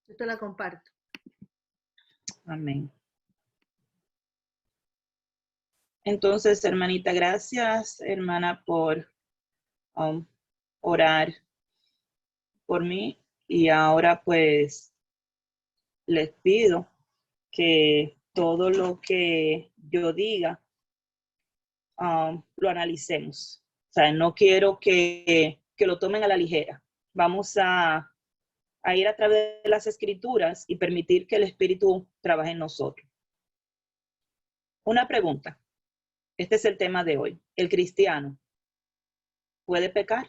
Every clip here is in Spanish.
Yo te la comparto. Amén. Entonces, hermanita, gracias, hermana, por orar por mí. Y ahora, pues, les pido que todo lo que yo diga, lo analicemos. O sea, no quiero que lo tomen a la ligera. Vamos a ir a través de las escrituras y permitir que el Espíritu trabaje en nosotros. Una pregunta. Este es el tema de hoy. ¿El cristiano puede pecar?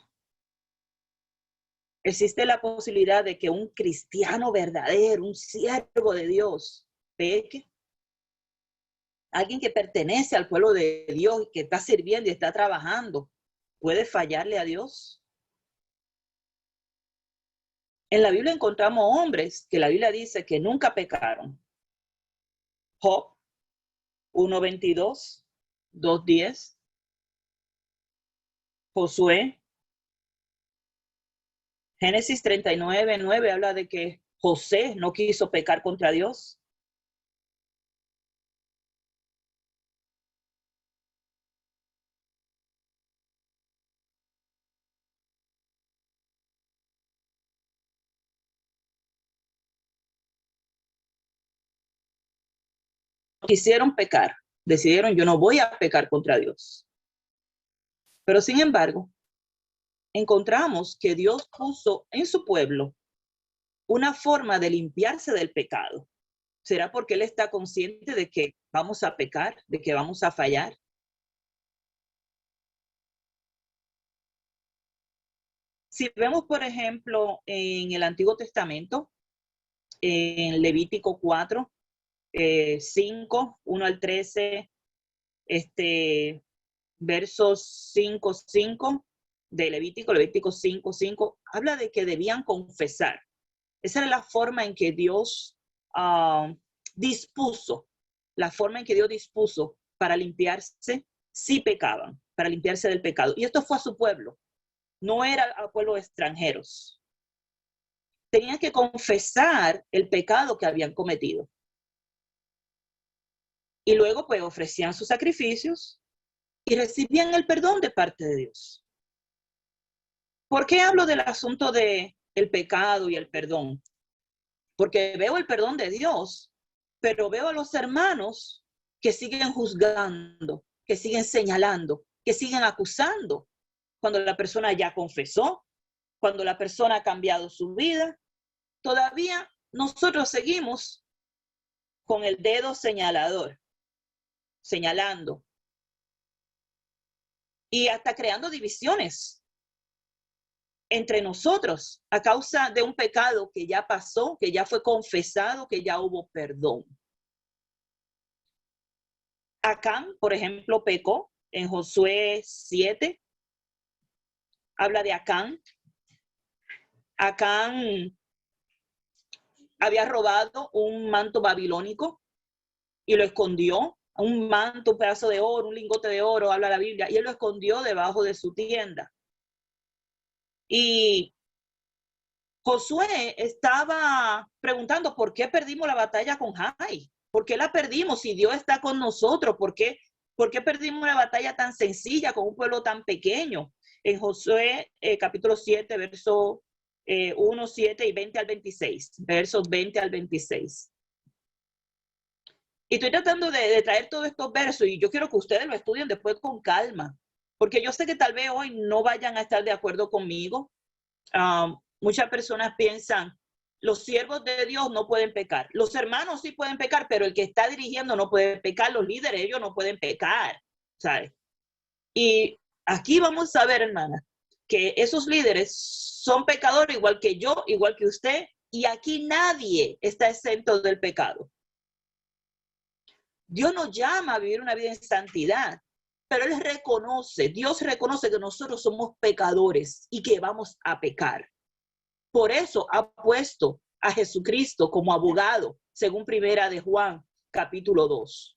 ¿Existe la posibilidad de que un cristiano verdadero, un siervo de Dios, peque? Alguien que pertenece al pueblo de Dios, que está sirviendo y está trabajando, ¿puede fallarle a Dios? En la Biblia encontramos hombres que la Biblia dice que nunca pecaron. Job 1:22, 2:10. Josué. Génesis 39:9 habla de que José no quiso pecar contra Dios. Quisieron pecar, decidieron yo no voy a pecar contra Dios. Pero sin embargo, encontramos que Dios puso en su pueblo una forma de limpiarse del pecado. ¿Será porque Él está consciente de que vamos a pecar, de que vamos a fallar? Si vemos, por ejemplo, en el Antiguo Testamento, en Levítico 4, 5, 1 al 13, versos 5, 5 de Levítico 5, 5, habla de que debían confesar. Esa era la forma en que Dios dispuso, para limpiarse si pecaban, para limpiarse del pecado. Y esto fue a su pueblo, no era a pueblos extranjeros. Tenían que confesar el pecado que habían cometido. Y luego pues ofrecían sus sacrificios y recibían el perdón de parte de Dios. ¿Por qué hablo del asunto del pecado y el perdón? Porque veo el perdón de Dios, pero veo a los hermanos que siguen juzgando, que siguen señalando, que siguen acusando. Cuando la persona ya confesó, cuando la persona ha cambiado su vida, todavía nosotros seguimos con el dedo señalador, señalando y hasta creando divisiones entre nosotros a causa de un pecado que ya pasó, que ya fue confesado, que ya hubo perdón. Acán, por ejemplo, pecó en Josué 7. Habla de Acán. Acán había robado un manto babilónico y lo escondió. Un manto, un pedazo de oro, un lingote de oro, habla la Biblia, y él lo escondió debajo de su tienda. Y Josué estaba preguntando por qué perdimos la batalla con Jai. ¿Por qué la perdimos si Dios está con nosotros? ¿Por qué perdimos una batalla tan sencilla con un pueblo tan pequeño? En Josué capítulo 7, versos 1, 7 y 20 al 26. Versos 20 al 26. Y estoy tratando de traer todos estos versos y yo quiero que ustedes lo estudien después con calma. Porque yo sé que tal vez hoy no vayan a estar de acuerdo conmigo. Muchas personas piensan, los siervos de Dios no pueden pecar. Los hermanos sí pueden pecar, pero el que está dirigiendo no puede pecar. Los líderes, ellos no pueden pecar, ¿sabes? Y aquí vamos a ver, hermana, que esos líderes son pecadores igual que yo, igual que usted, y aquí nadie está exento del pecado. Dios nos llama a vivir una vida en santidad, pero Dios reconoce que nosotros somos pecadores y que vamos a pecar. Por eso ha puesto a Jesucristo como abogado, según Primera de Juan, capítulo 2.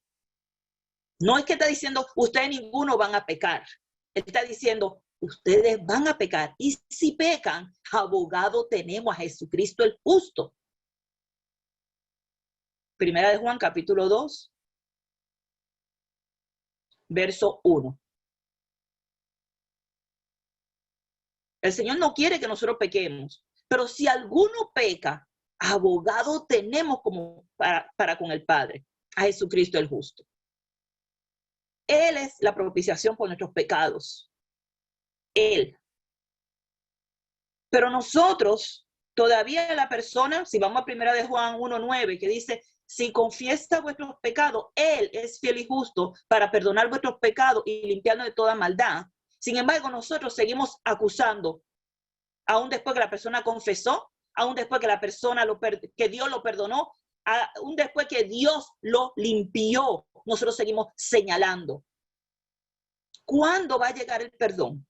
No es que está diciendo, ustedes ninguno van a pecar. Él está diciendo, ustedes van a pecar. Y si pecan, abogado tenemos a Jesucristo el justo. Primera de Juan, capítulo 2, verso 1. El Señor no quiere que nosotros pequemos, pero si alguno peca, abogado tenemos como para con el Padre, a Jesucristo el justo. Él es la propiciación por nuestros pecados. Él. Pero nosotros, todavía la persona, si vamos a primera de Juan 1:9, que dice, si confiesa vuestros pecados, Él es fiel y justo para perdonar vuestros pecados y limpiarnos de toda maldad. Sin embargo, nosotros seguimos acusando, aún después que la persona confesó, aún después que la persona que Dios lo perdonó, aún después que Dios lo limpió, nosotros seguimos señalando. ¿Cuándo va a llegar el perdón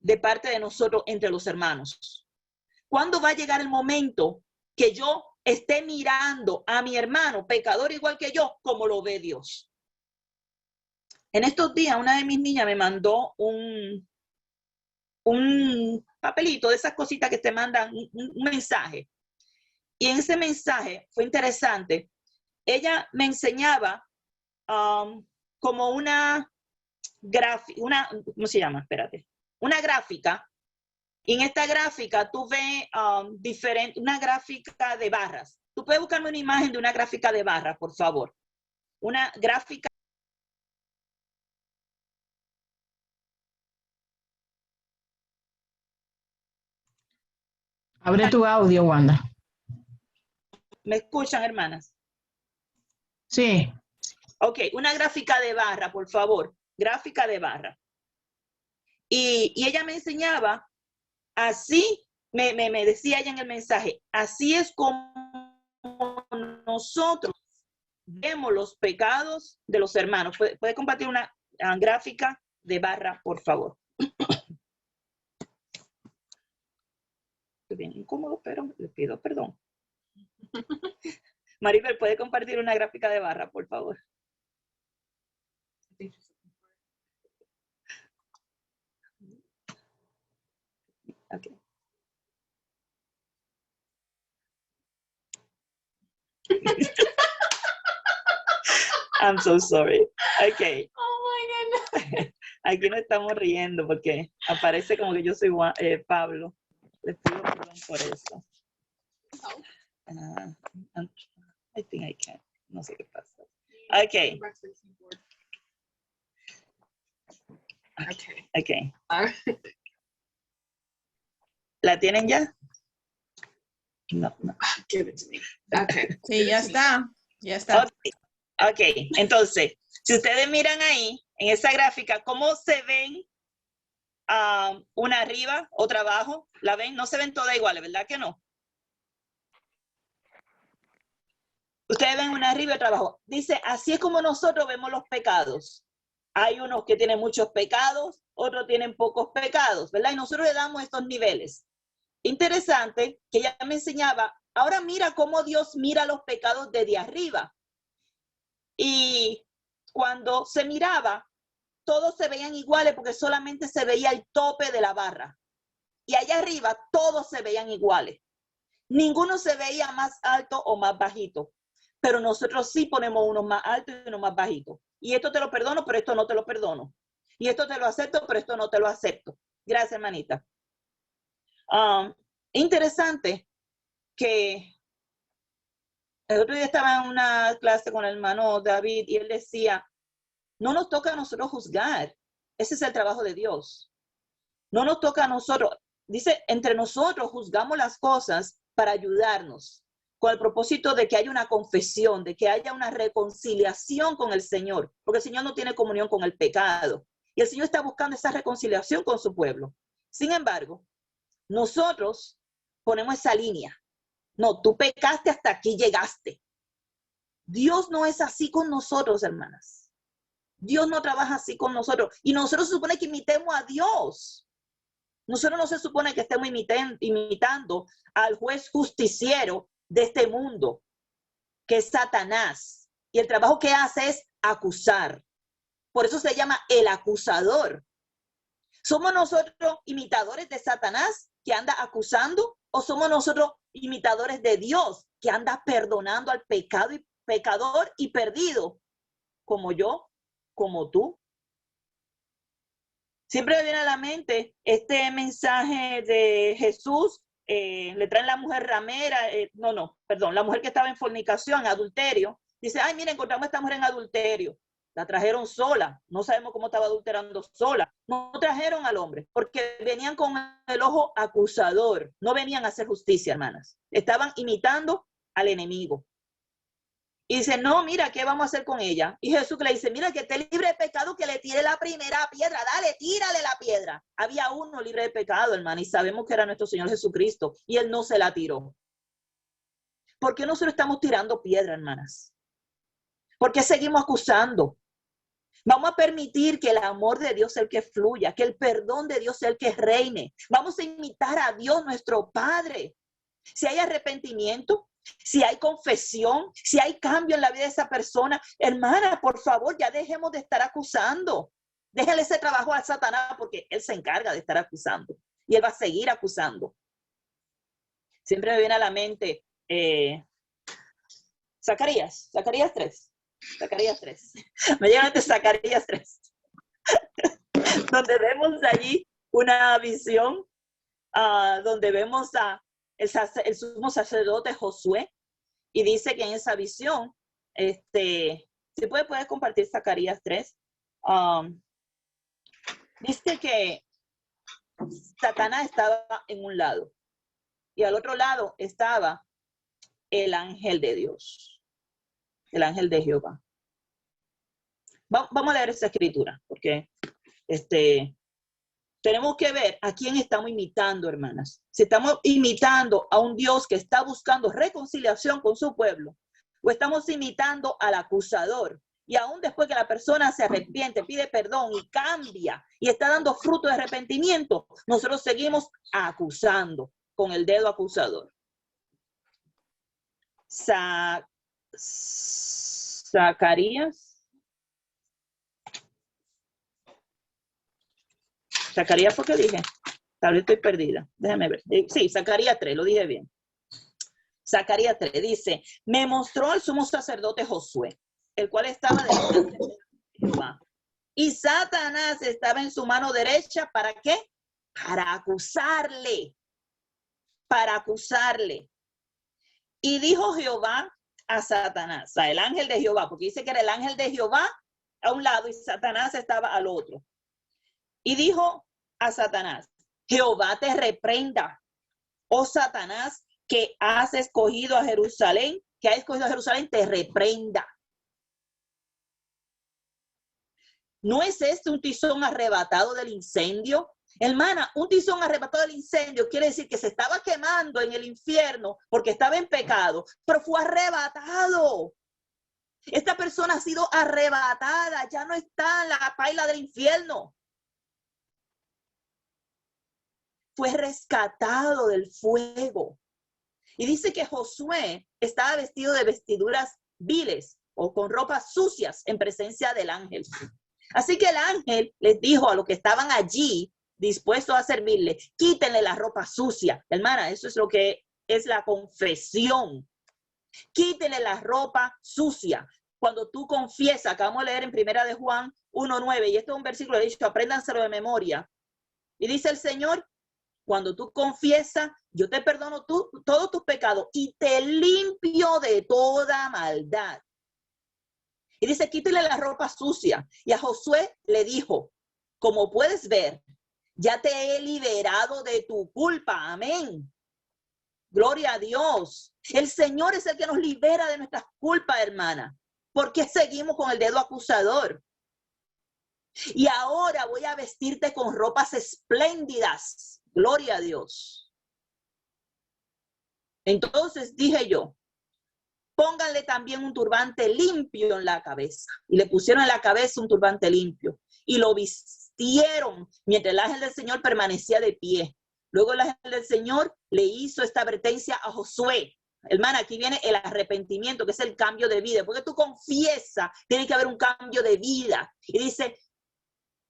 de parte de nosotros entre los hermanos? ¿Cuándo va a llegar el momento que yo esté mirando a mi hermano, pecador igual que yo, como lo ve Dios? En estos días, una de mis niñas me mandó un papelito de esas cositas que te mandan, un mensaje. Y en ese mensaje fue interesante. Ella me enseñaba como una gráfica, ¿cómo se llama? Espérate. Una gráfica. Y en esta gráfica tú ves una gráfica de barras. Tú puedes buscarme una imagen de una gráfica de barras, por favor. Una gráfica. Abre tu audio, Wanda. ¿Me escuchan, hermanas? Sí. Ok, una gráfica de barra, por favor. Gráfica de barra. Y ella me enseñaba, así, me decía ella en el mensaje, así es como nosotros vemos los pecados de los hermanos. ¿Puede compartir una gráfica de barra, por favor? Estoy bien incómodo, pero le pido perdón. Maribel, ¿puede compartir una gráfica de barra, por favor? Okay. I'm so sorry. Okay. Oh my goodness. Aquí no estamos riendo porque aparece como que yo soy Pablo. Les pido perdón por eso. I think I can. No sé qué pasa. Okay. Okay. Okay. ¿La tienen ya? No. Give it to me. Okay. Sí, ya está. Ya está. Okay. Entonces, si ustedes miran ahí, en esa gráfica, ¿cómo se ven una arriba, otra abajo? ¿La ven? No se ven todas iguales, ¿verdad que no? Ustedes ven una arriba y otra abajo. Dice, así es como nosotros vemos los pecados. Hay unos que tienen muchos pecados, otros tienen pocos pecados, ¿verdad? Y nosotros le damos estos niveles. Interesante que ella me enseñaba, ahora mira cómo Dios mira los pecados desde arriba. Y cuando se miraba, todos se veían iguales porque solamente se veía el tope de la barra. Y allá arriba todos se veían iguales. Ninguno se veía más alto o más bajito. Pero nosotros sí ponemos unos más altos y unos más bajitos. Y esto te lo perdono, pero esto no te lo perdono. Y esto te lo acepto, pero esto no te lo acepto. Gracias, hermanita. Interesante que el otro día estaba en una clase con el hermano David y él decía, no nos toca a nosotros juzgar. Ese es el trabajo de Dios. No nos toca a nosotros. Dice, entre nosotros juzgamos las cosas para ayudarnos, con el propósito de que haya una confesión, de que haya una reconciliación con el Señor, porque el Señor no tiene comunión con el pecado. Y el Señor está buscando esa reconciliación con su pueblo. Sin embargo, nosotros ponemos esa línea. No, tú pecaste, hasta aquí llegaste. Dios no es así con nosotros, hermanas. Dios no trabaja así con nosotros. Y nosotros se supone que imitemos a Dios. Nosotros no se supone que estemos imitando al juez justiciero de este mundo, que es Satanás. Y el trabajo que hace es acusar. Por eso se llama el acusador. ¿Somos nosotros imitadores de Satanás que anda acusando? ¿O somos nosotros imitadores de Dios, que anda perdonando al pecado y pecador y perdido, como yo, como tú. Siempre me viene a la mente este mensaje de Jesús, le traen la mujer ramera, la mujer que estaba en fornicación, adulterio. Dice, ay, mira, encontramos a esta mujer en adulterio. La trajeron sola, no sabemos cómo estaba adulterando sola. No trajeron al hombre, porque venían con el ojo acusador, no venían a hacer justicia, hermanas. Estaban imitando al enemigo. Y dice, no, mira, ¿qué vamos a hacer con ella? Y Jesús le dice, mira, que esté libre de pecado, que le tire la primera piedra. Dale, tírale la piedra. Había uno libre de pecado, hermana, y sabemos que era nuestro Señor Jesucristo, y él no se la tiró. ¿Por qué nosotros estamos tirando piedra, hermanas? ¿Por qué seguimos acusando? Vamos a permitir que el amor de Dios sea el que fluya, que el perdón de Dios sea el que reine. Vamos a imitar a Dios, nuestro Padre. Si hay arrepentimiento, si hay confesión, si hay cambio en la vida de esa persona, hermana, por favor, ya dejemos de estar acusando. Déjale ese trabajo a Satanás, porque él se encarga de estar acusando. Y él va a seguir acusando. Siempre me viene a la mente Zacarías 3. Zacarías 3. Me llega antes Zacarías 3. Donde vemos allí una visión, donde vemos a el sumo sacerdote Josué, y dice que en esa visión, si puedes compartir Zacarías 3, dice que Satanás estaba en un lado, y al otro lado estaba el ángel de Dios, el ángel de Jehová. Vamos a leer esa escritura, porque tenemos que ver a quién estamos imitando, hermanas. Si estamos imitando a un Dios que está buscando reconciliación con su pueblo, o estamos imitando al acusador, y aún después que la persona se arrepiente, pide perdón y cambia, y está dando fruto de arrepentimiento, nosotros seguimos acusando con el dedo acusador. Zacarías, ¿por qué dije? Tal vez estoy perdida. Déjame ver. Sí, Zacarías 3, lo dije bien. Zacarías 3 dice, me mostró el sumo sacerdote Josué, el cual estaba delante de Jehová. Y Satanás estaba en su mano derecha, ¿para qué? Para acusarle. Para acusarle. Y dijo Jehová a Satanás, a el ángel de Jehová, porque dice que era el ángel de Jehová a un lado y Satanás estaba al otro. Y dijo a Satanás, Jehová te reprenda, oh Satanás, que has escogido a Jerusalén, te reprenda. ¿No es este un tizón arrebatado del incendio? Hermana, un tizón arrebatado del incendio quiere decir que se estaba quemando en el infierno porque estaba en pecado, pero fue arrebatado. Esta persona ha sido arrebatada, ya no está en la paila del infierno. Fue rescatado del fuego. Y dice que Josué estaba vestido de vestiduras viles o con ropas sucias en presencia del ángel. Así que el ángel les dijo a los que estaban allí dispuestos a servirle, quítenle la ropa sucia. Hermana, eso es lo que es la confesión. Quítenle la ropa sucia. Cuando tú confiesas, acabamos de leer en 1 de Juan 1:9, y esto es un versículo, de hecho, apréndanselo de memoria. Y dice el Señor, cuando tú confiesas, yo te perdono todos tus pecados y te limpio de toda maldad. Y dice, quítale la ropa sucia. Y a Josué le dijo, como puedes ver, ya te he liberado de tu culpa. Amén. Gloria a Dios. El Señor es el que nos libera de nuestras culpas, hermana. ¿Por qué seguimos con el dedo acusador? Y ahora voy a vestirte con ropas espléndidas. Gloria a Dios. Entonces dije yo, pónganle también un turbante limpio en la cabeza. Y le pusieron en la cabeza un turbante limpio. Y lo vistieron mientras el ángel del Señor permanecía de pie. Luego el ángel del Señor le hizo esta advertencia a Josué. Hermana, aquí viene el arrepentimiento, que es el cambio de vida. Porque tú confiesas, tiene que haber un cambio de vida. Y dice,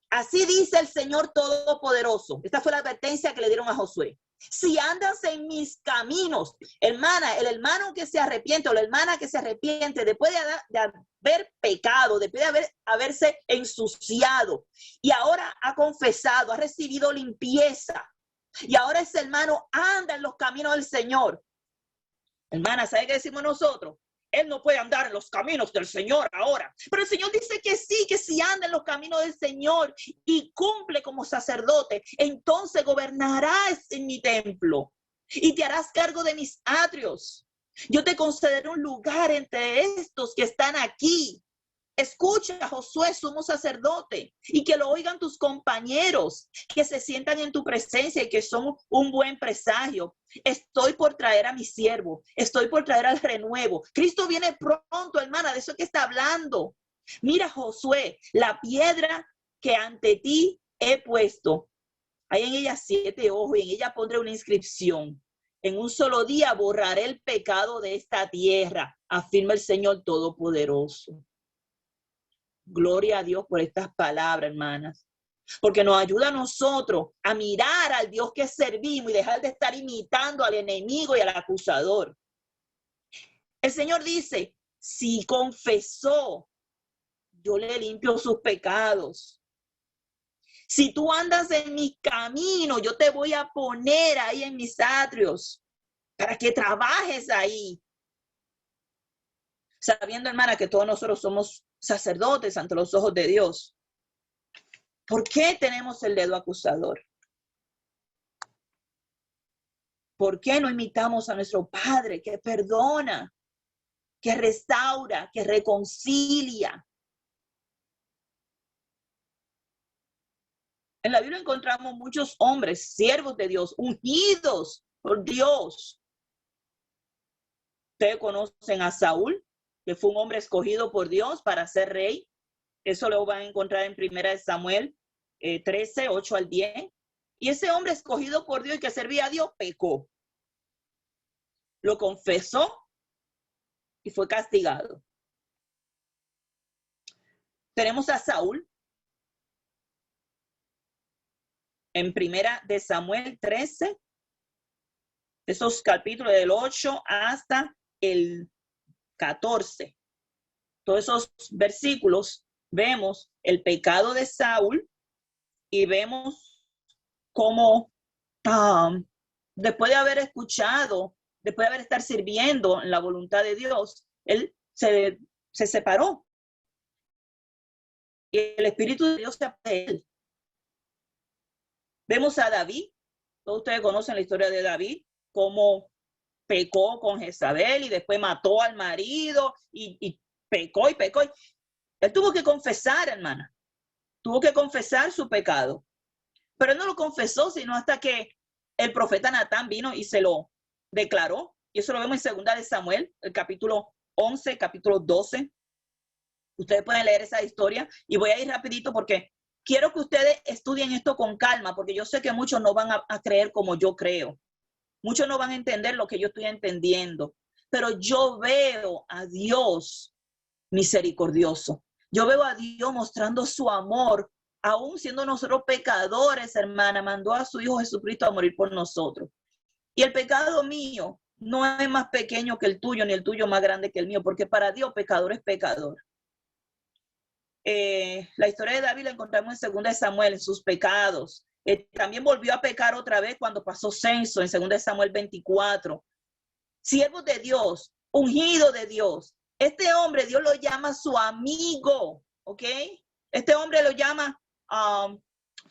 así dice el Señor Todopoderoso. Esta fue la advertencia que le dieron a Josué. Si andas en mis caminos, hermana, el hermano que se arrepiente o la hermana que se arrepiente después de haber pecado, después de haberse ensuciado y ahora ha confesado, ha recibido limpieza y ahora ese hermano anda en los caminos del Señor. Hermana, ¿sabe qué decimos nosotros? Él no puede andar en los caminos del Señor ahora. Pero el Señor dice que sí, que si anda en los caminos del Señor y cumple como sacerdote, entonces gobernarás en mi templo y te harás cargo de mis atrios. Yo te concederé un lugar entre estos que están aquí. Escucha a Josué, sumo sacerdote, y que lo oigan tus compañeros, que se sientan en tu presencia y que son un buen presagio. Estoy por traer a mi siervo, estoy por traer al renuevo. Cristo viene pronto, hermana, de eso que está hablando. Mira, Josué, la piedra que ante ti he puesto, hay en ella 7 ojos y en ella pondré una inscripción. En un solo día borraré el pecado de esta tierra, afirma el Señor Todopoderoso. Gloria a Dios por estas palabras, hermanas, porque nos ayuda a nosotros a mirar al Dios que servimos y dejar de estar imitando al enemigo y al acusador. El Señor dice, si confesó, yo le limpio sus pecados. Si tú andas en mi camino, yo te voy a poner ahí en mis atrios para que trabajes ahí. Sabiendo, hermana, que todos nosotros somos sacerdotes ante los ojos de Dios. ¿Por qué tenemos el dedo acusador? ¿Por qué no imitamos a nuestro Padre que perdona, que restaura, que reconcilia? En la Biblia encontramos muchos hombres, siervos de Dios, ungidos por Dios. Ustedes conocen a Saúl, que fue un hombre escogido por Dios para ser rey. Eso lo van a encontrar en 1 Samuel 13, 8 al 10. Y ese hombre escogido por Dios y que servía a Dios, pecó. Lo confesó y fue castigado. Tenemos a Saúl en 1 Samuel 13, esos capítulos del 8 hasta el 14. Todos esos versículos vemos el pecado de Saúl y vemos cómo después de haber escuchado, después de haber estado sirviendo en la voluntad de Dios, él se separó. Y el Espíritu de Dios se apoderó de él. Vemos a David, todos ustedes conocen la historia de David, cómo pecó con Jezabel y después mató al marido y pecó y pecó. Él tuvo que confesar, hermana. Tuvo que confesar su pecado. Pero él no lo confesó, sino hasta que el profeta Natán vino y se lo declaró. Y eso lo vemos en 2 Samuel, el capítulo 11, capítulo 12. Ustedes pueden leer esa historia. Y voy a ir rapidito porque quiero que ustedes estudien esto con calma, porque yo sé que muchos no van a creer como yo creo. Muchos no van a entender lo que yo estoy entendiendo, pero yo veo a Dios misericordioso. Yo veo a Dios mostrando su amor, aún siendo nosotros pecadores, hermana, mandó a su Hijo Jesucristo a morir por nosotros. Y el pecado mío no es más pequeño que el tuyo, ni el tuyo más grande que el mío, porque para Dios pecador es pecador. La historia de David la encontramos en 2 Samuel, en sus pecados. También volvió a pecar otra vez cuando pasó censo en 2 Samuel 24. Siervo de Dios, ungido de Dios. Este hombre, Dios lo llama su amigo, ¿ok? Este hombre lo llama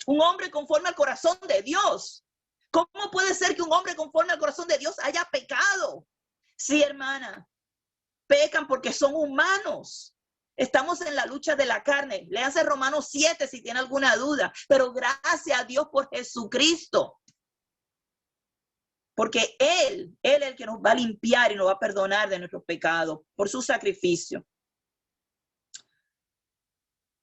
un hombre conforme al corazón de Dios. ¿Cómo puede ser que un hombre conforme al corazón de Dios haya pecado? Sí, hermana, pecan porque son humanos. Estamos en la lucha de la carne. Léanse Romanos 7 si tiene alguna duda. Pero gracias a Dios por Jesucristo. Porque Él es el que nos va a limpiar y nos va a perdonar de nuestros pecados por su sacrificio.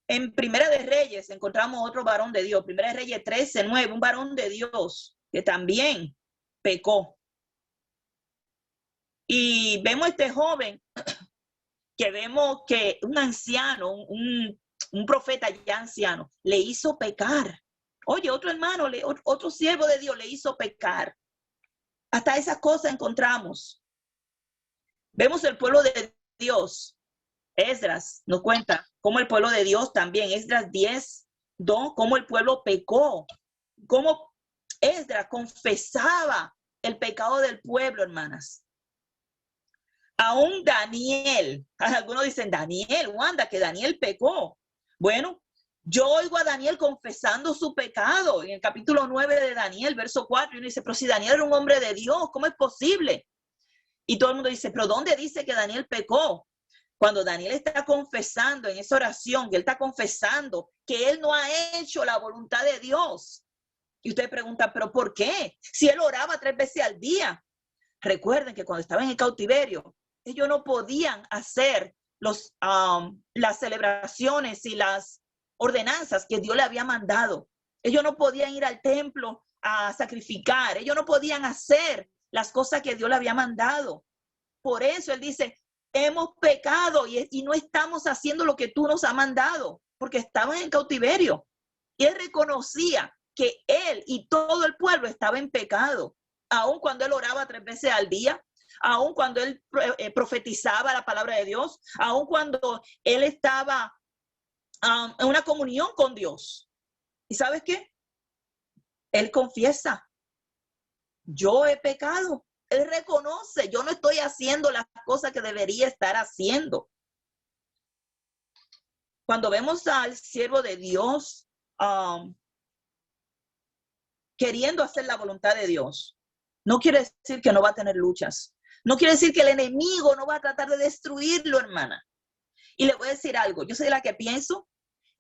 En Primera de Reyes encontramos otro varón de Dios. Primera de Reyes 13:9, un varón de Dios que también pecó. Y vemos a este joven que vemos que un anciano, un profeta ya anciano, le hizo pecar. Oye, otro hermano, otro siervo de Dios le hizo pecar. Hasta esas cosas encontramos. Vemos el pueblo de Dios. Esdras nos cuenta cómo el pueblo de Dios también, Esdras 10:2, cómo el pueblo pecó, cómo Esdras confesaba el pecado del pueblo, hermanas. Aún Daniel, algunos dicen, Daniel, Wanda, que Daniel pecó. Bueno, yo oigo a Daniel confesando su pecado en el capítulo 9 de Daniel, verso 4, y uno dice, pero si Daniel era un hombre de Dios, ¿cómo es posible? Y todo el mundo dice, pero ¿dónde dice que Daniel pecó? Cuando Daniel está confesando en esa oración, que él está confesando que él no ha hecho la voluntad de Dios. Y usted pregunta, ¿pero por qué? Si él oraba 3 veces al día. Recuerden que cuando estaban en el cautiverio, ellos no podían hacer las celebraciones y las ordenanzas que Dios le había mandado. Ellos no podían ir al templo a sacrificar. Ellos no podían hacer las cosas que Dios le había mandado. Por eso él dice, hemos pecado y no estamos haciendo lo que tú nos has mandado, porque estaban en cautiverio. Y él reconocía que él y todo el pueblo estaba en pecado, aun cuando él oraba 3 veces al día, aun cuando él profetizaba la palabra de Dios, aun cuando él estaba en una comunión con Dios. ¿Y sabes qué? Él confiesa, yo he pecado. Él reconoce, yo no estoy haciendo las cosas que debería estar haciendo. Cuando vemos al siervo de Dios queriendo hacer la voluntad de Dios, no quiere decir que no va a tener luchas. No quiere decir que el enemigo no va a tratar de destruirlo, hermana. Y le voy a decir algo, yo soy la que pienso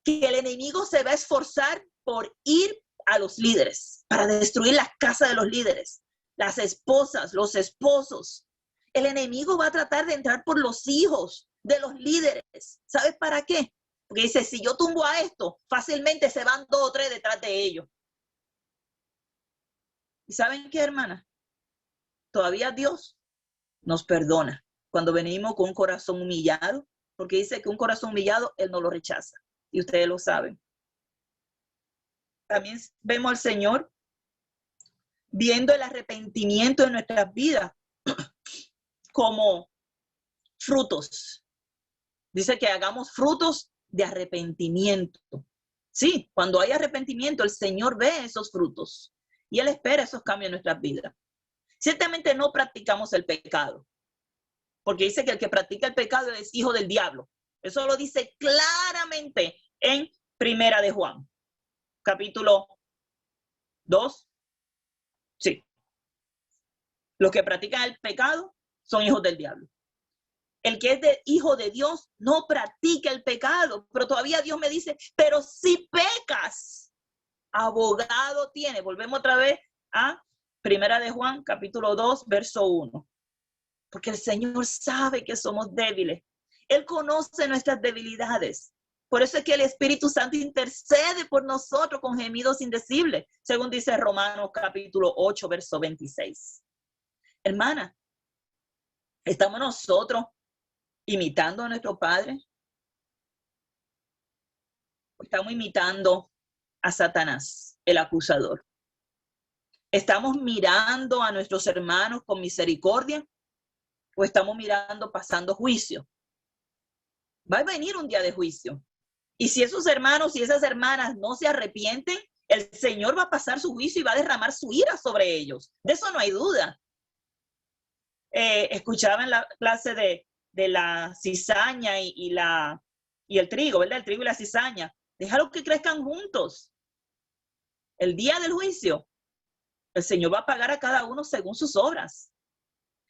que el enemigo se va a esforzar por ir a los líderes, para destruir las casas de los líderes. Las esposas, los esposos. El enemigo va a tratar de entrar por los hijos de los líderes. ¿Sabes para qué? Porque dice, si yo tumbo a esto, fácilmente se van 2 o 3 detrás de ellos. ¿Y saben qué, hermana? Todavía Dios nos perdona cuando venimos con un corazón humillado, porque dice que un corazón humillado, Él no lo rechaza. Y ustedes lo saben. También vemos al Señor viendo el arrepentimiento en nuestras vidas como frutos. Dice que hagamos frutos de arrepentimiento. Sí, cuando hay arrepentimiento, el Señor ve esos frutos y Él espera esos cambios en nuestras vidas. Ciertamente no practicamos el pecado, porque dice que el que practica el pecado es hijo del diablo. Eso lo dice claramente en Primera de Juan, capítulo 2. Sí. Los que practican el pecado son hijos del diablo. El que es hijo de Dios no practica el pecado, pero todavía Dios me dice, pero si pecas, abogado tiene. Volvemos otra vez a Primera de Juan, capítulo 2, verso 1. Porque el Señor sabe que somos débiles. Él conoce nuestras debilidades. Por eso es que el Espíritu Santo intercede por nosotros con gemidos indecibles, según dice Romanos capítulo 8, verso 26. Hermana, ¿estamos nosotros imitando a nuestro Padre? ¿O estamos imitando a Satanás, el acusador? ¿Estamos mirando a nuestros hermanos con misericordia? ¿O estamos mirando pasando juicio? Va a venir un día de juicio. Y si esos hermanos y esas hermanas no se arrepienten, el Señor va a pasar su juicio y va a derramar su ira sobre ellos. De eso no hay duda. Escuchaba en la clase de la cizaña y el trigo, ¿verdad? El trigo y la cizaña. Déjalo que crezcan juntos. El día del juicio, el Señor va a pagar a cada uno según sus obras.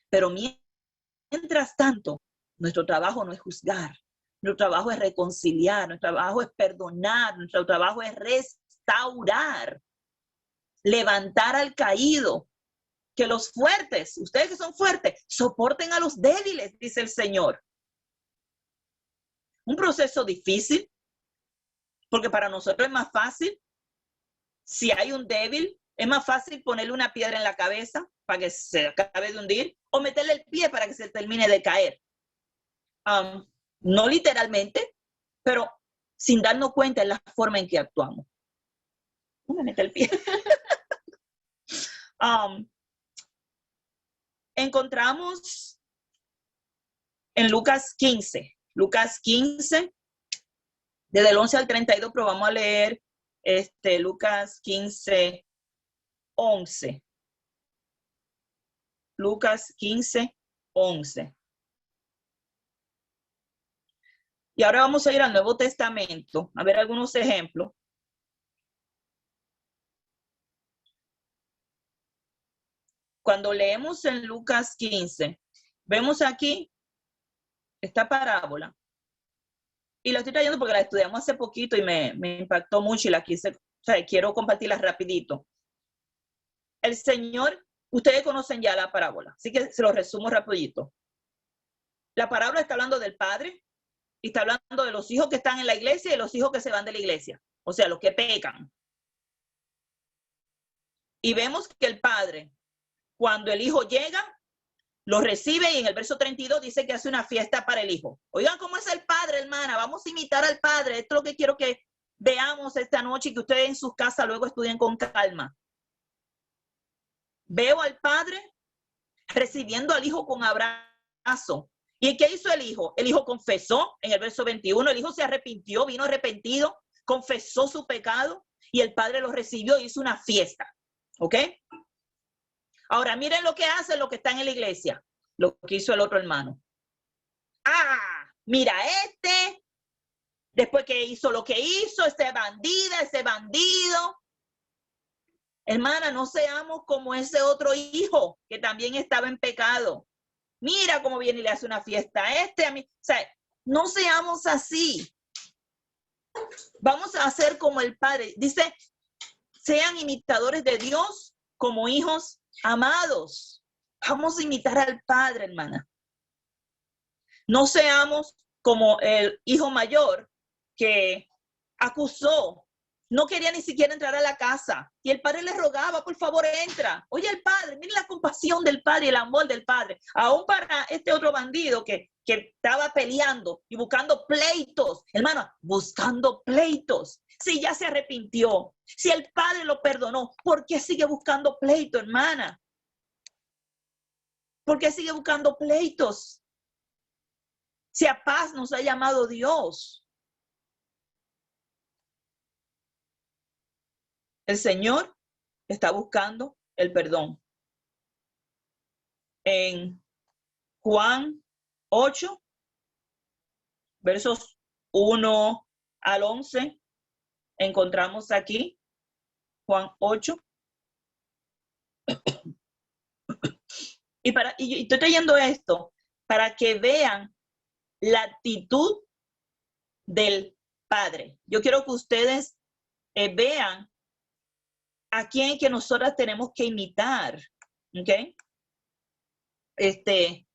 Pero mientras tanto, nuestro trabajo no es juzgar. Nuestro trabajo es reconciliar, nuestro trabajo es perdonar, nuestro trabajo es restaurar, levantar al caído, que los fuertes, ustedes que son fuertes, soporten a los débiles, dice el Señor. Un proceso difícil, porque para nosotros es más fácil, si hay un débil, es más fácil ponerle una piedra en la cabeza para que se acabe de hundir, o meterle el pie para que se termine de caer. No literalmente, pero sin darnos cuenta en la forma en que actuamos. No me mete el pie. encontramos en Lucas 15. Lucas 15, desde el 11 al 32, pero vamos a leer Lucas 15, 11. Lucas 15, 11. Y ahora vamos a ir al Nuevo Testamento, a ver algunos ejemplos. Cuando leemos en Lucas 15, vemos aquí esta parábola. Y la estoy trayendo porque la estudiamos hace poquito y me impactó mucho y la quiero compartirla rapidito. El Señor, ustedes conocen ya la parábola, así que se lo resumo rapidito. La parábola está hablando del Padre y está hablando de los hijos que están en la iglesia y de los hijos que se van de la iglesia, o sea, los que pecan. Y vemos que el Padre, cuando el hijo llega, lo recibe y en el verso 32 dice que hace una fiesta para el hijo. Oigan cómo es el Padre, hermana. Vamos a imitar al Padre. Esto es lo que quiero que veamos esta noche y que ustedes en sus casas luego estudien con calma. Veo al Padre recibiendo al hijo con abrazo. ¿Y qué hizo el hijo? El hijo confesó en el verso 21. El hijo se arrepintió, vino arrepentido, confesó su pecado y el Padre lo recibió y hizo una fiesta. ¿Ok? Ahora, miren lo que hace lo que están en la iglesia, lo que hizo el otro hermano. Ah, mira después que hizo lo que hizo, ese bandido. Hermana, no seamos como ese otro hijo que también estaba en pecado. Mira cómo viene y le hace una fiesta a mí. O sea, no seamos así. Vamos a hacer como el Padre. Dice, sean imitadores de Dios como hijos amados. Vamos a imitar al Padre, hermana. No seamos como el hijo mayor que acusó, no quería ni siquiera entrar a la casa y el padre le rogaba, por favor, entra. Oye, el padre, mire la compasión del padre y el amor del padre. Aún para este otro bandido que estaba peleando y buscando pleitos, hermano, buscando pleitos. Si ya se arrepintió, si el padre lo perdonó, ¿por qué sigue buscando pleitos, hermana? ¿Por qué sigue buscando pleitos? Si a paz nos ha llamado Dios. El Señor está buscando el perdón. En Juan 8, versos 1 al 11, encontramos aquí Juan 8. Y estoy trayendo esto para que vean la actitud del Padre. Yo quiero que ustedes vean a quién que nosotras tenemos que imitar. ¿Ok? Este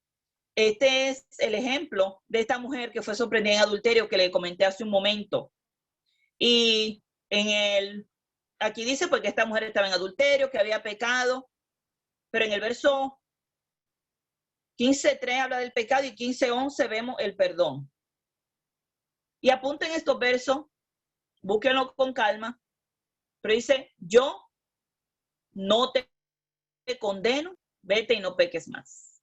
es el ejemplo de esta mujer que fue sorprendida en adulterio que le comenté hace un momento. Y aquí dice porque esta mujer estaba en adulterio, que había pecado, pero en el verso 15:3 habla del pecado y 15:11 vemos el perdón. Y apunten estos versos, búsquenlo con calma, pero dice, yo no te condeno, vete y no peques más.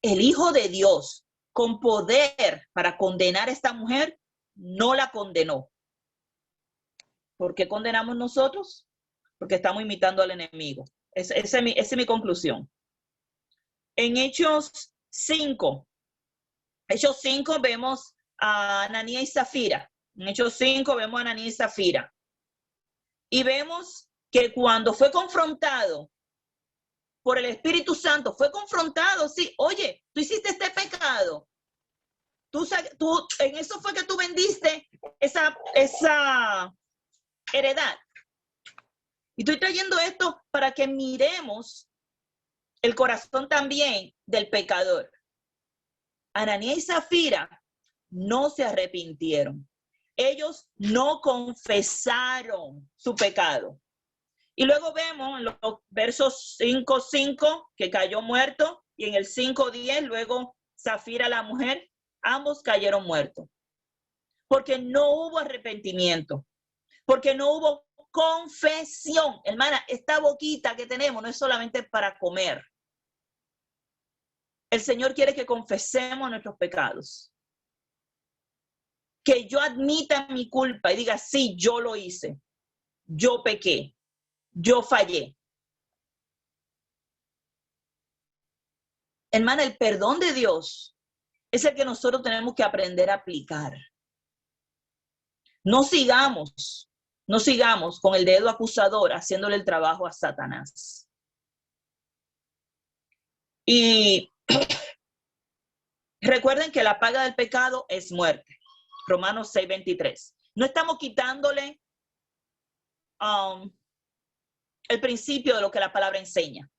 El Hijo de Dios, con poder para condenar a esta mujer, no la condenó. ¿Por qué condenamos nosotros? Porque estamos imitando al enemigo. Esa es mi conclusión. En Hechos 5 vemos a Ananías y Zafira. En Hechos 5 vemos a Ananías y Zafira. Y vemos que cuando fue confrontado por el Espíritu Santo, fue confrontado, sí, oye, tú hiciste este pecado. En eso fue que tú vendiste esa heredad. Y estoy trayendo esto para que miremos el corazón también del pecador. Ananías y Zafira no se arrepintieron. Ellos no confesaron su pecado. Y luego vemos en los versos 5:5 que cayó muerto y en el 5:10 luego Zafira la mujer, ambos cayeron muertos. Porque no hubo arrepentimiento, porque no hubo confesión. Hermana, esta boquita que tenemos no es solamente para comer. El Señor quiere que confesemos nuestros pecados. Que yo admita mi culpa y diga, sí, yo lo hice. Yo pequé. Yo fallé. Hermana, el perdón de Dios es el que nosotros tenemos que aprender a aplicar. No sigamos con el dedo acusador haciéndole el trabajo a Satanás. Y recuerden que la paga del pecado es muerte. Romanos 6:23. No estamos quitándole el principio de lo que la palabra enseña.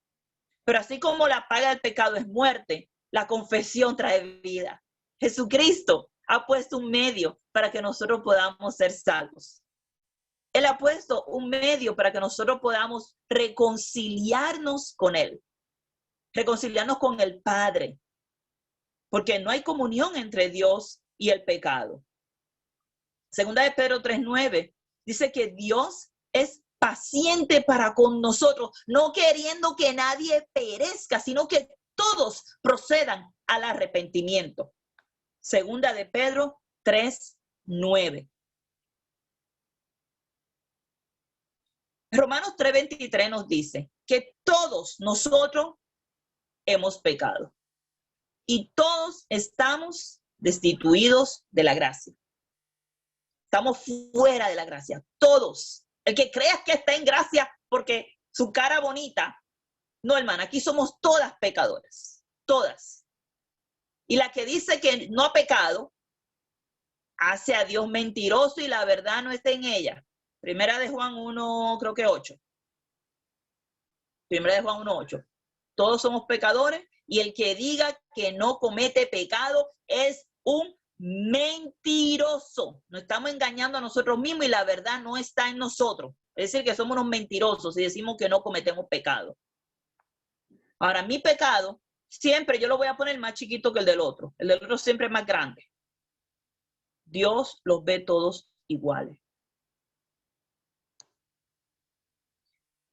Pero así como la paga del pecado es muerte, la confesión trae vida. Jesucristo ha puesto un medio para que nosotros podamos ser salvos. Él ha puesto un medio para que nosotros podamos reconciliarnos con Él. Reconciliarnos con el Padre. Porque no hay comunión entre Dios y el pecado. Segunda de Pedro 3:9 dice que Dios es paciente para con nosotros, no queriendo que nadie perezca, sino que todos procedan al arrepentimiento. Segunda de Pedro 3:9. Romanos 3:23 nos dice que todos nosotros hemos pecado y todos estamos destituidos de la gracia. Estamos fuera de la gracia, todos. El que crea que está en gracia porque su cara bonita. No, hermana, aquí somos todas pecadoras, todas. Y la que dice que no ha pecado, hace a Dios mentiroso y la verdad no está en ella. Primera de Juan 1, creo que 8. Primera de Juan 1:8. Todos somos pecadores y el que diga que no comete pecado es un mentiroso. Nos estamos engañando a nosotros mismos y la verdad no está en nosotros. Es decir, que somos unos mentirosos y decimos que no cometemos pecado. Ahora, mi pecado, siempre yo lo voy a poner más chiquito que el del otro. El del otro siempre es más grande. Dios los ve todos iguales.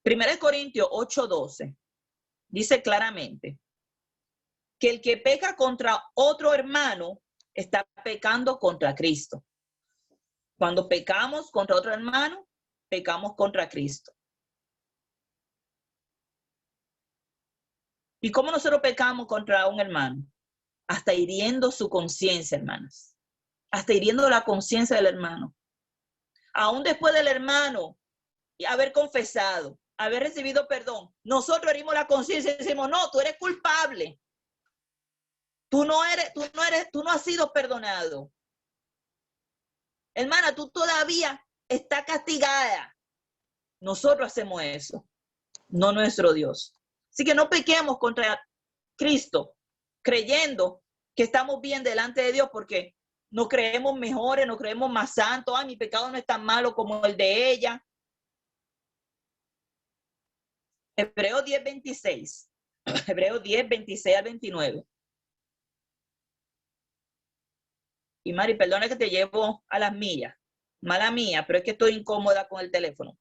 1 Corintios 8:12 dice claramente que el que peca contra otro hermano está pecando contra Cristo. Cuando pecamos contra otro hermano, pecamos contra Cristo. ¿Y cómo nosotros pecamos contra un hermano? Hasta hiriendo su conciencia, hermanas. Hasta hiriendo la conciencia del hermano. Aún después del hermano haber confesado, haber recibido perdón, nosotros herimos la conciencia y decimos, no, tú eres culpable. Tú no has sido perdonado. Hermana, tú todavía estás castigada. Nosotros hacemos eso, no nuestro Dios. Así que no pequemos contra Cristo, creyendo que estamos bien delante de Dios porque nos creemos mejores, nos creemos más santos. Ay, mi pecado no es tan malo como el de ella. Hebreos 10:26. Hebreos 10:26 al 29. Y Mari, perdona que te llevo a las millas. Mala mía, pero es que estoy incómoda con el teléfono.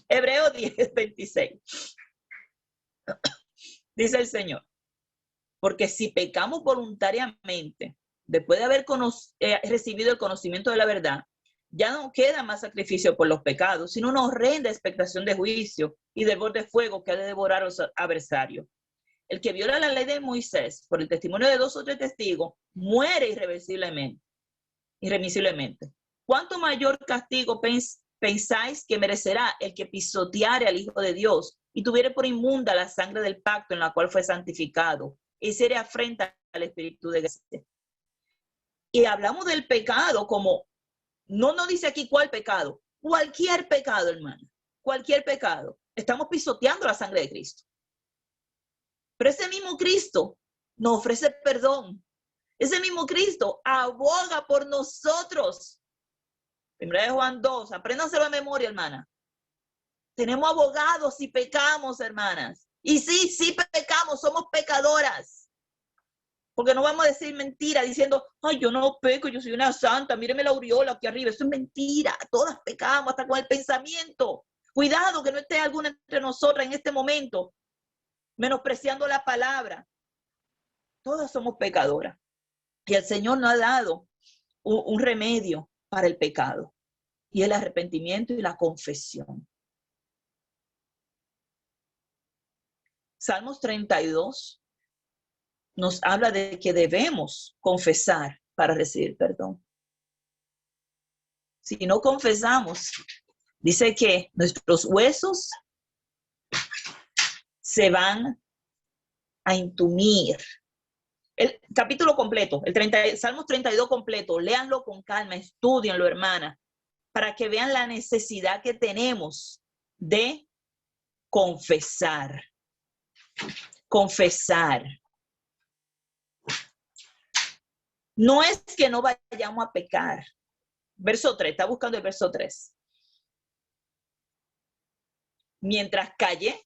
Hebreos 10:26. Dice el Señor, porque si pecamos voluntariamente, después de haber recibido el conocimiento de la verdad, ya no queda más sacrificio por los pecados, sino una horrenda expectación de juicio y del borde de fuego que ha de devorar a los adversarios. El que viola la ley de Moisés por el testimonio de 2 o 3 testigos muere irremisiblemente. ¿Cuánto mayor castigo pensáis que merecerá el que pisoteare al Hijo de Dios y tuviere por inmunda la sangre del pacto en la cual fue santificado y hiciere afrenta al Espíritu de gracia? Y hablamos del pecado como, no nos dice aquí cuál pecado, cualquier pecado, hermano, cualquier pecado. Estamos pisoteando la sangre de Cristo. Pero ese mismo Cristo nos ofrece perdón. Ese mismo Cristo aboga por nosotros. Primera de Juan 2, apréndanselo de memoria, hermana. Tenemos abogados si pecamos, hermanas. Y sí pecamos, somos pecadoras. Porque no vamos a decir mentira diciendo, ay, yo no peco, yo soy una santa, míreme la aureola aquí arriba. Eso es mentira. Todas pecamos hasta con el pensamiento. Cuidado que no esté alguna entre nosotras en este momento menospreciando la palabra. Todas somos pecadoras. Y el Señor nos ha dado un remedio para el pecado. Y el arrepentimiento y la confesión. Salmos 32 nos habla de que debemos confesar para recibir perdón. Si no confesamos, dice que nuestros huesos se van a entumir. El capítulo completo, Salmos 32 completo, léanlo con calma, estudienlo, hermana, para que vean la necesidad que tenemos de confesar. Confesar. No es que no vayamos a pecar. Verso 3, está buscando el verso 3. Mientras callé,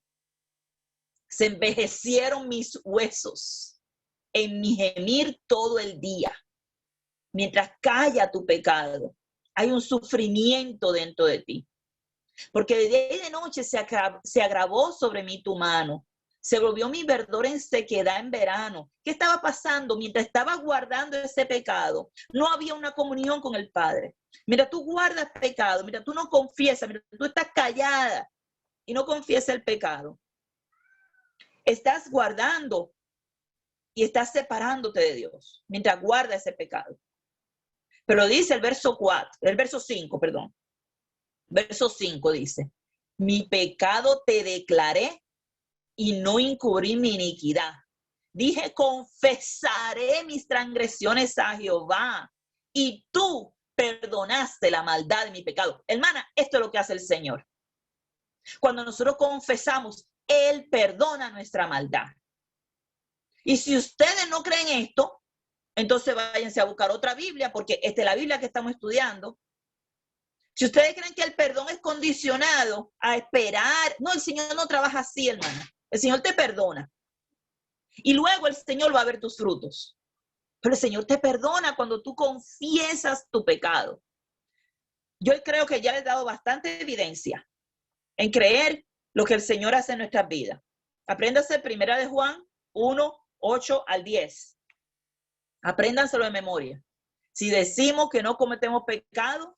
se envejecieron mis huesos en mi gemir todo el día. Mientras calla tu pecado, hay un sufrimiento dentro de ti. Porque de día y de noche se agravó sobre mí tu mano. Se volvió mi verdor en sequedad en verano. ¿Qué estaba pasando? Mientras estaba guardando ese pecado, no había una comunión con el Padre. Mira, tú guardas pecado, mira, tú no confiesas, mira, tú estás callada y no confiesas el pecado. Estás guardando y estás separándote de Dios mientras guardas ese pecado. Pero dice el verso 5, perdón. Verso 5 dice, mi pecado te declaré y no encubrí mi iniquidad. Dije, confesaré mis transgresiones a Jehová y tú perdonaste la maldad de mi pecado. Hermana, esto es lo que hace el Señor. Cuando nosotros confesamos, Él perdona nuestra maldad. Y si ustedes no creen esto, entonces váyanse a buscar otra Biblia, porque esta es la Biblia que estamos estudiando. Si ustedes creen que el perdón es condicionado a esperar, no, el Señor no trabaja así, hermana. El Señor te perdona. Y luego el Señor va a ver tus frutos. Pero el Señor te perdona cuando tú confiesas tu pecado. Yo creo que ya les he dado bastante evidencia en creer lo que el Señor hace en nuestras vidas. Apréndase 1 de Juan 1, 8 al 10. Apréndanselo de memoria. Si decimos que no cometemos pecado,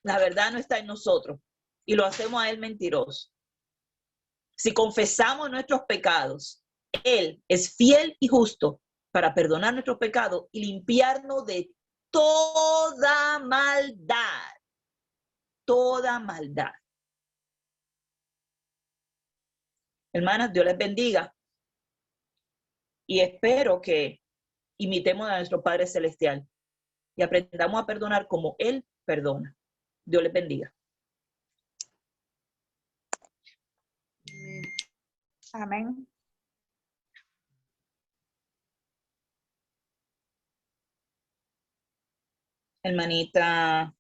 la verdad no está en nosotros y lo hacemos a Él mentiroso. Si confesamos nuestros pecados, Él es fiel y justo para perdonar nuestros pecados y limpiarnos de toda maldad. Toda maldad. Hermanas, Dios les bendiga y espero que imitemos a nuestro Padre Celestial y aprendamos a perdonar como Él perdona. Dios les bendiga. Amén. Hermanita